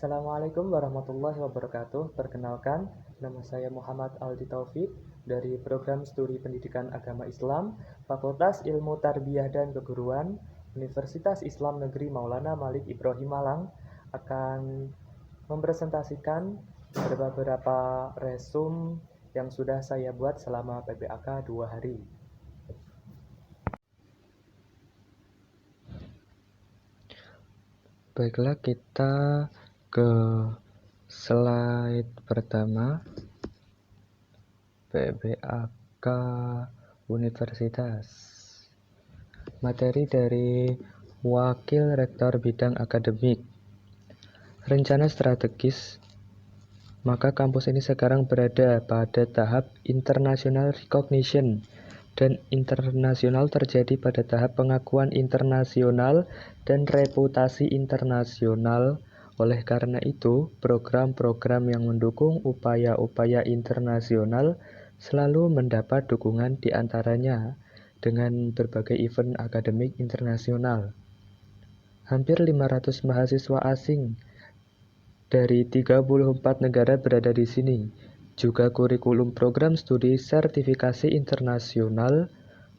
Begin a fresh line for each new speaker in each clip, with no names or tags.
Assalamualaikum warahmatullahi wabarakatuh. Perkenalkan, nama saya Muhammad Aldi Taufik dari Program Studi Pendidikan Agama Islam, Fakultas Ilmu Tarbiyah dan Keguruan, Universitas Islam Negeri Maulana Malik Ibrahim Malang, akan mempresentasikan beberapa resum yang sudah saya buat selama PPAK 2 hari.
Baiklah, kita ke slide pertama. PPAK Universitas. Materi dari Wakil Rektor Bidang Akademik. Rencana strategis. Maka kampus ini sekarang berada pada tahap international recognition, dan internasional terjadi pada tahap pengakuan internasional dan reputasi internasional. Oleh karena itu, program-program yang mendukung upaya-upaya internasional selalu mendapat dukungan di antaranya dengan berbagai event akademik internasional. Hampir 500 mahasiswa asing dari 34 negara berada di sini. Juga kurikulum program studi sertifikasi internasional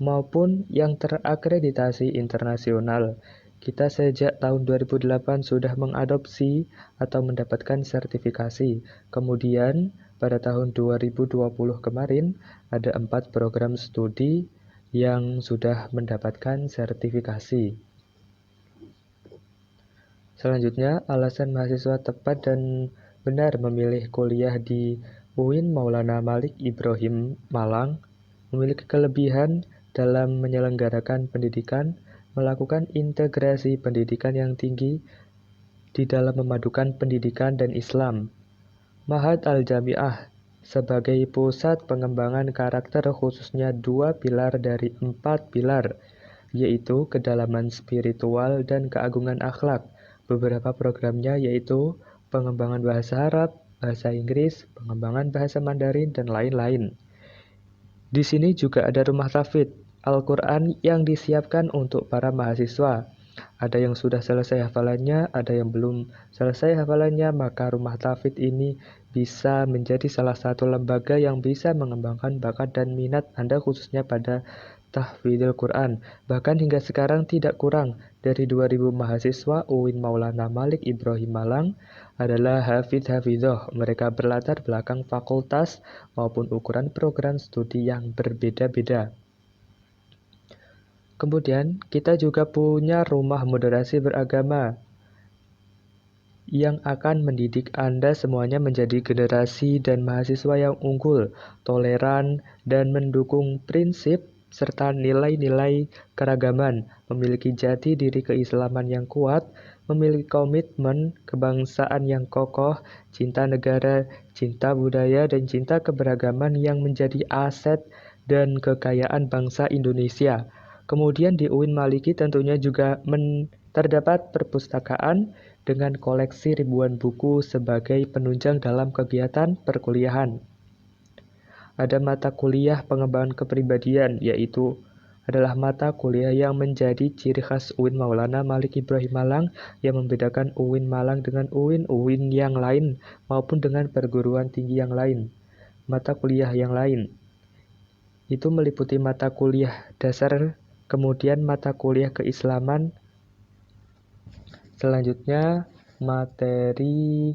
maupun yang terakreditasi internasional. Kita sejak tahun 2008 sudah mengadopsi atau mendapatkan sertifikasi. Kemudian pada tahun 2020 kemarin ada 4 program studi yang sudah mendapatkan sertifikasi. Selanjutnya, alasan mahasiswa tepat dan benar memilih kuliah di UIN Maulana Malik Ibrahim Malang memiliki kelebihan dalam menyelenggarakan pendidikan, melakukan integrasi pendidikan yang tinggi di dalam memadukan pendidikan dan Islam. Ma'had Al-Jami'ah sebagai pusat pengembangan karakter khususnya 2 pilar dari 4 pilar, yaitu kedalaman spiritual dan keagungan akhlak. Beberapa programnya yaitu pengembangan bahasa Arab, bahasa Inggris, pengembangan bahasa Mandarin, dan lain-lain. Di sini juga ada rumah tahfidz Al-Quran yang disiapkan untuk para mahasiswa. Ada yang sudah selesai hafalannya, ada yang belum selesai hafalannya, maka rumah tahfidz ini bisa menjadi salah satu lembaga yang bisa mengembangkan bakat dan minat Anda khususnya pada tahfidzul Quran. Bahkan hingga sekarang tidak kurang dari 2000 mahasiswa UIN Maulana Malik Ibrahim Malang adalah hafidz-hafidzoh. Mereka berlatar belakang fakultas maupun ukuran program studi yang berbeda-beda. Kemudian, kita juga punya rumah moderasi beragama yang akan mendidik Anda semuanya menjadi generasi dan mahasiswa yang unggul, toleran, dan mendukung prinsip serta nilai-nilai keragaman, memiliki jati diri keislaman yang kuat, memiliki komitmen kebangsaan yang kokoh, cinta negara, cinta budaya, dan cinta keberagaman yang menjadi aset dan kekayaan bangsa Indonesia. Kemudian di UIN Maliki tentunya juga terdapat perpustakaan dengan koleksi ribuan buku sebagai penunjang dalam kegiatan perkuliahan. Ada mata kuliah pengembangan kepribadian, yaitu adalah mata kuliah yang menjadi ciri khas UIN Maulana Malik Ibrahim Malang yang membedakan UIN Malang dengan UIN yang lain maupun dengan perguruan tinggi yang lain. Mata kuliah yang lain itu meliputi mata kuliah dasar, kemudian mata kuliah keislaman. Selanjutnya, materi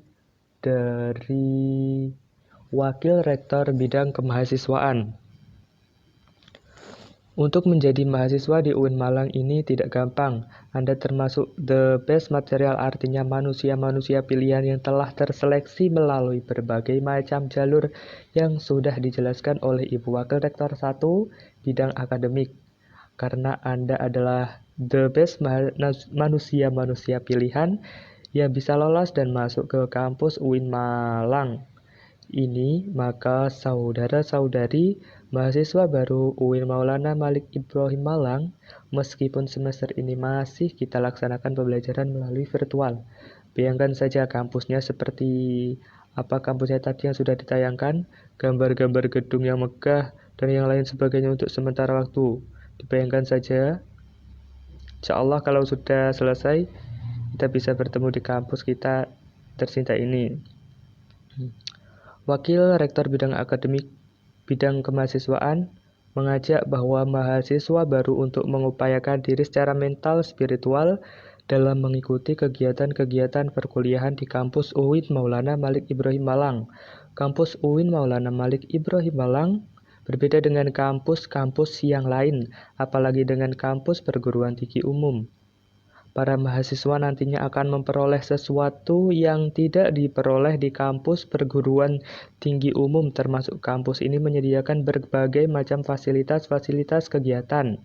dari Wakil Rektor Bidang Kemahasiswaan. Untuk menjadi mahasiswa di UIN Malang ini tidak gampang. Anda termasuk the best material, artinya manusia-manusia pilihan yang telah terseleksi melalui berbagai macam jalur yang sudah dijelaskan oleh Ibu Wakil Rektor 1 Bidang Akademik. Karena Anda adalah the best manusia-manusia pilihan yang bisa lolos dan masuk ke kampus UIN Malang ini, maka saudara-saudari mahasiswa baru UIN Maulana Malik Ibrahim Malang, meskipun semester ini masih kita laksanakan pembelajaran melalui virtual. Bayangkan saja kampusnya seperti apa kampusnya tadi yang sudah ditayangkan, gambar-gambar gedung yang megah dan yang lain sebagainya untuk sementara waktu. Dibayangkan saja, insya Allah kalau sudah selesai, kita bisa bertemu di kampus kita tercinta ini. Wakil Rektor Bidang Akademik Bidang Kemahasiswaan mengajak bahwa mahasiswa baru untuk mengupayakan diri secara mental spiritual dalam mengikuti kegiatan-kegiatan perkuliahan di kampus UIN Maulana Malik Ibrahim Malang. Kampus UIN Maulana Malik Ibrahim Malang berbeda dengan kampus-kampus yang lain, apalagi dengan kampus perguruan tinggi umum. Para mahasiswa nantinya akan memperoleh sesuatu yang tidak diperoleh di kampus perguruan tinggi umum, termasuk kampus ini menyediakan berbagai macam fasilitas-fasilitas kegiatan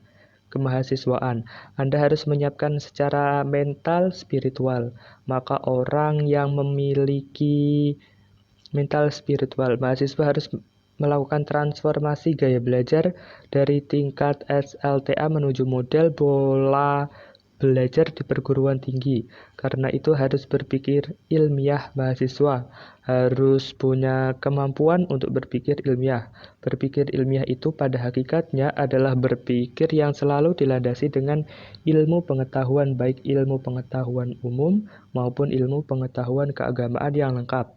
kemahasiswaan. Anda harus menyiapkan secara mental spiritual. Maka orang yang memiliki mental spiritual, mahasiswa harus melakukan transformasi gaya belajar dari tingkat SLTA menuju model bola belajar di perguruan tinggi. Karena itu harus berpikir ilmiah, mahasiswa harus punya kemampuan untuk berpikir ilmiah. Berpikir ilmiah itu pada hakikatnya adalah berpikir yang selalu dilandasi dengan ilmu pengetahuan, baik ilmu pengetahuan umum maupun ilmu pengetahuan keagamaan yang lengkap.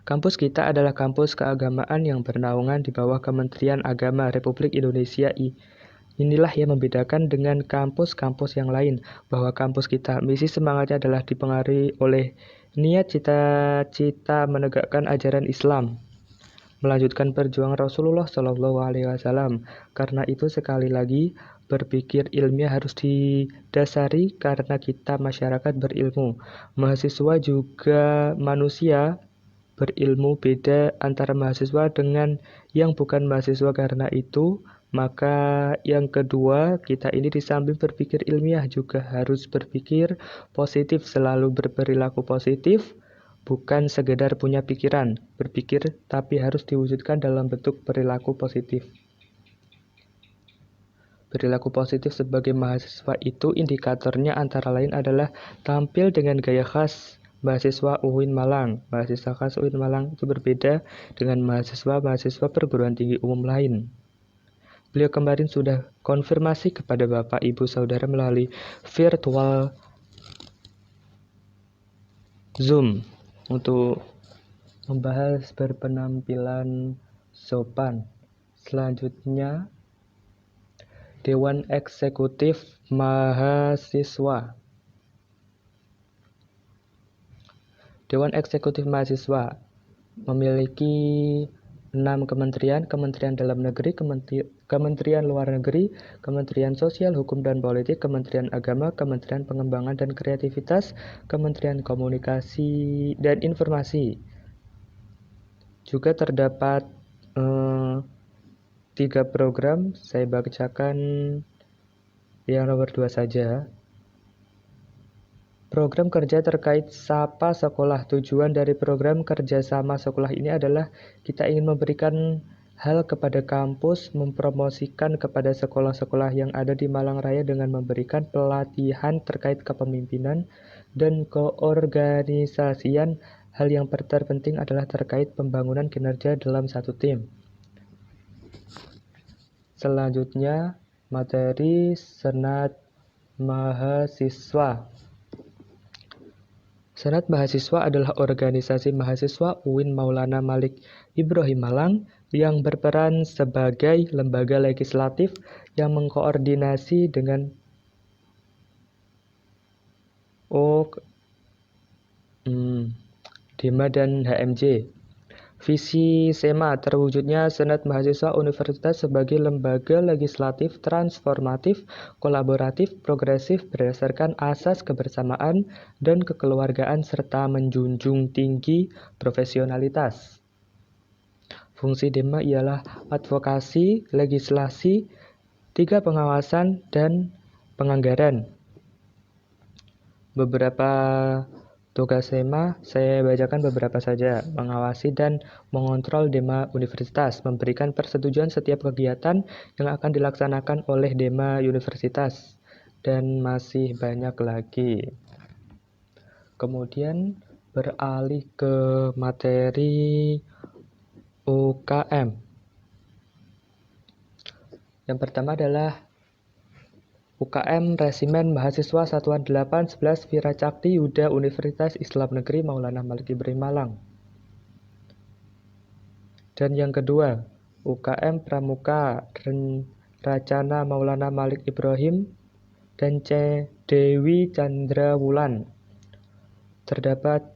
Kampus kita adalah kampus keagamaan yang bernaungan di bawah Kementerian Agama Republik Indonesia. Inilah yang membedakan dengan kampus-kampus yang lain, bahwa kampus kita misi semangatnya adalah dipengaruhi oleh niat cita-cita menegakkan ajaran Islam, melanjutkan perjuangan Rasulullah Shallallahu Alaihi Wasallam. Karena itu sekali lagi berpikir ilmiah harus didasari karena kita masyarakat berilmu. Mahasiswa juga manusia berilmu, beda antara mahasiswa dengan yang bukan mahasiswa. Karena itu maka yang kedua, kita ini di samping berpikir ilmiah juga harus berpikir positif, selalu berperilaku positif, bukan sekedar punya pikiran, berpikir tapi harus diwujudkan dalam bentuk perilaku positif. Perilaku positif sebagai mahasiswa itu indikatornya antara lain adalah tampil dengan gaya khas mahasiswa UIN Malang. Mahasiswa khas UIN Malang itu berbeda dengan mahasiswa perguruan tinggi umum lain. Beliau kemarin sudah konfirmasi kepada Bapak, Ibu, Saudara melalui virtual Zoom untuk membahas berpenampilan sopan. Selanjutnya, Dewan Eksekutif Mahasiswa. Dewan Eksekutif Mahasiswa memiliki 6 kementerian: Kementerian Dalam Negeri, Kementerian Luar Negeri, Kementerian Sosial, Hukum dan Politik, Kementerian Agama, Kementerian Pengembangan dan Kreativitas, Kementerian Komunikasi dan Informasi. Juga terdapat 3 program, saya bacakan yang nomor 2 saja. Program kerja terkait Sapa Sekolah. Tujuan dari program kerjasama sekolah ini adalah kita ingin memberikan hal kepada kampus, mempromosikan kepada sekolah-sekolah yang ada di Malang Raya dengan memberikan pelatihan terkait kepemimpinan dan keorganisasian. Hal yang terpenting adalah terkait pembangunan kinerja dalam satu tim. Selanjutnya, materi Senat Mahasiswa. Senat Mahasiswa adalah organisasi mahasiswa UIN Maulana Malik Ibrahim Malang yang berperan sebagai lembaga legislatif yang mengkoordinasi dengan DEMA dan HMJ. Visi SEMA terwujudnya Senat Mahasiswa Universitas sebagai lembaga legislatif transformatif, kolaboratif, progresif berdasarkan asas kebersamaan dan kekeluargaan serta menjunjung tinggi profesionalitas. Fungsi DEMA ialah advokasi, legislasi, 3 pengawasan, dan penganggaran. Beberapa tugas SEMA, saya bacakan beberapa saja. Mengawasi dan mengontrol DEMA Universitas, memberikan persetujuan setiap kegiatan yang akan dilaksanakan oleh DEMA Universitas, dan masih banyak lagi. Kemudian beralih ke materi UKM. Yang pertama adalah UKM Resimen Mahasiswa Satuan 8 11 Wiracakti Yuda Universitas Islam Negeri Maulana Malik Ibrahim Malang. Dan yang kedua, UKM Pramuka Racana Maulana Malik Ibrahim dan C. Dewi Chandra Wulan. Terdapat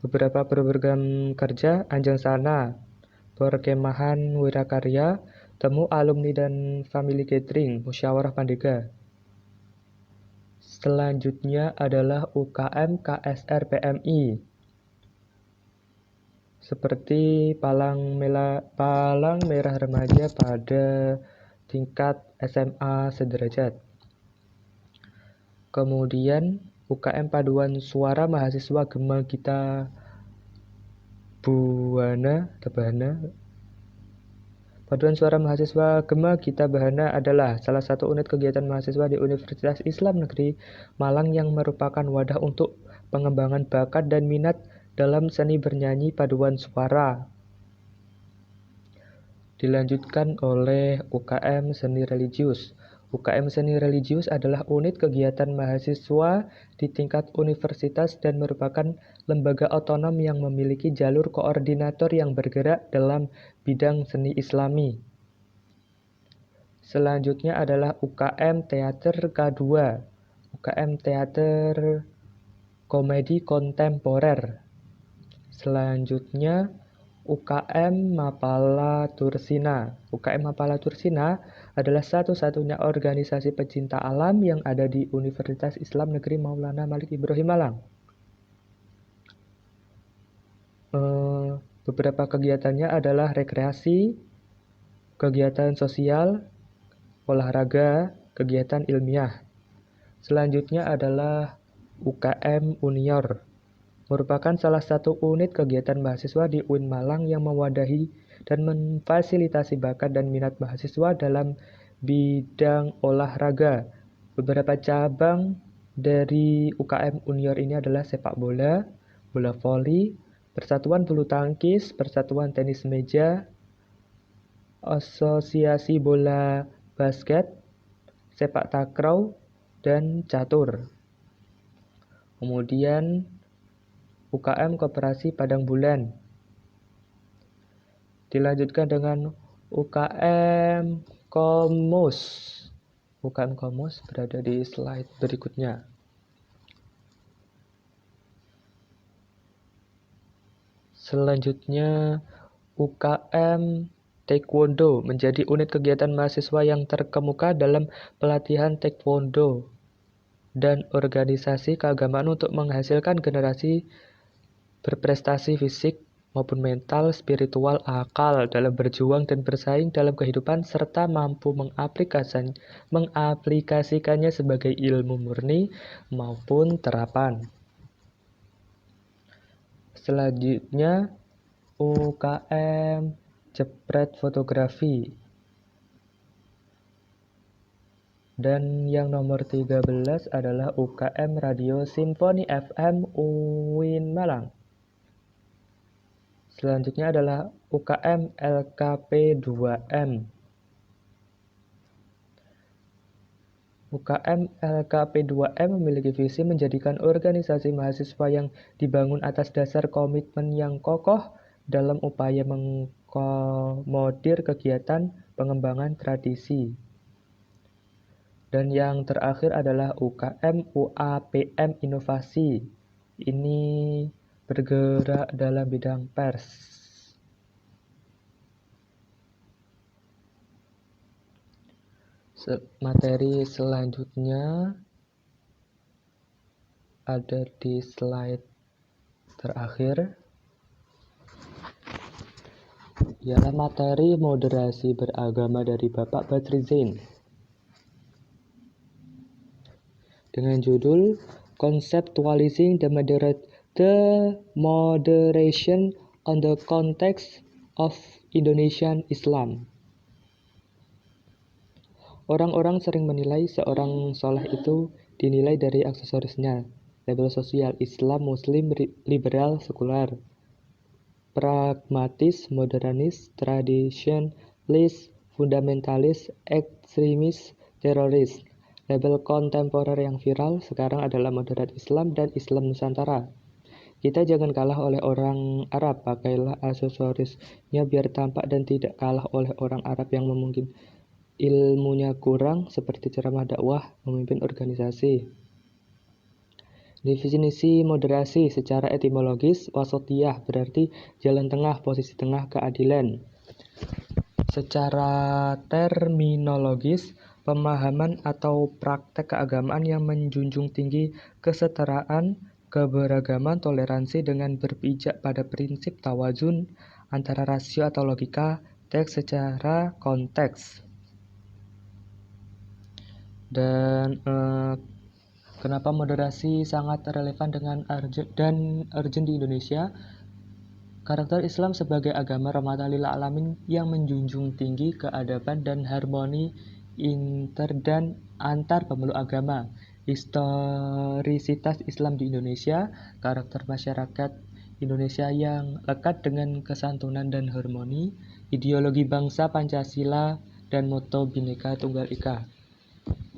beberapa program kerja Anjang Sana, Perkemahan Wirakarya, Temu Alumni dan Family Gathering, Musyawarah Pandega. Selanjutnya adalah UKM KSR PMI, seperti Palang Merah Remaja pada tingkat SMA sederajat. Kemudian UKM Paduan Suara Mahasiswa Gema Gita Buana Bahana. Paduan Suara Mahasiswa Gema Gita Bahana adalah salah satu unit kegiatan mahasiswa di Universitas Islam Negeri Malang yang merupakan wadah untuk pengembangan bakat dan minat dalam seni bernyanyi paduan suara. Dilanjutkan oleh UKM Seni Religius. UKM Seni Religius adalah unit kegiatan mahasiswa di tingkat universitas dan merupakan lembaga otonom yang memiliki jalur koordinator yang bergerak dalam bidang seni Islami. Selanjutnya adalah UKM Teater K2, UKM Teater Komedi Kontemporer. Selanjutnya UKM Mapala Tursina. UKM Mapala Tursina adalah satu-satunya organisasi pecinta alam yang ada di Universitas Islam Negeri Maulana Malik Ibrahim Malang. Beberapa kegiatannya adalah rekreasi, kegiatan sosial, olahraga, kegiatan ilmiah. Selanjutnya adalah UKM Unior, merupakan salah satu unit kegiatan mahasiswa di UIN Malang yang mewadahi dan memfasilitasi bakat dan minat mahasiswa dalam bidang olahraga. Beberapa cabang dari UKM Unior ini adalah sepak bola, bola voli, persatuan bulu tangkis, persatuan tenis meja, asosiasi bola basket, sepak takraw, dan catur. Kemudian UKM Koperasi Padang Bulan. Dilanjutkan dengan UKM Komus. UKM Komus berada di slide berikutnya. Selanjutnya UKM Taekwondo menjadi unit kegiatan mahasiswa yang terkemuka dalam pelatihan Taekwondo dan organisasi keagamaan untuk menghasilkan generasi berprestasi fisik maupun mental, spiritual, akal dalam berjuang dan bersaing dalam kehidupan serta mampu mengaplikasikannya sebagai ilmu murni maupun terapan. Selanjutnya UKM Jepret Fotografi. Dan yang nomor 13 adalah UKM Radio Simfoni FM UIN Malang. Selanjutnya adalah UKM LKP2M. UKM LKP2M memiliki visi menjadikan organisasi mahasiswa yang dibangun atas dasar komitmen yang kokoh dalam upaya mengakomodir kegiatan pengembangan tradisi. Dan yang terakhir adalah UKM UAPM Inovasi. Ini bergerak dalam bidang pers. Materi selanjutnya ada di slide terakhir, ialah materi moderasi beragama dari Bapak Badri Zain dengan judul Conceptualizing the Moderation on the Context of Indonesian Islam. Orang-orang sering menilai seorang soleh itu dinilai dari aksesorisnya, label sosial Islam, Muslim, liberal, sekular, pragmatis, moderanis, tradisionalis, fundamentalis, ekstremis, teroris, Label kontemporer yang viral sekarang adalah moderat Islam dan Islam Nusantara. Kita jangan kalah oleh orang Arab, pakailah aksesorisnya biar tampak dan tidak kalah oleh orang Arab yang mungkin ilmunya kurang seperti ceramah dakwah, memimpin organisasi. Definisi moderasi secara etimologis, wasatiyah berarti jalan tengah, posisi tengah, keadilan. Secara terminologis, pemahaman atau praktek keagamaan yang menjunjung tinggi kesetaraan, keberagaman, toleransi dengan berpijak pada prinsip tawazun antara rasio atau logika teks secara konteks. Dan kenapa moderasi sangat relevan dan urgent di Indonesia? Karakter Islam sebagai agama rahmatan lil alamin yang menjunjung tinggi keadaban dan harmoni inter dan antar pemeluk agama. Historisitas Islam di Indonesia, karakter masyarakat Indonesia yang lekat dengan kesantunan dan harmoni, ideologi bangsa Pancasila, dan moto Bhinneka Tunggal Ika.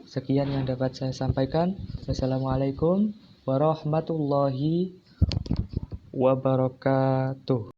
Sekian yang dapat saya sampaikan. Wassalamualaikum warahmatullahi wabarakatuh.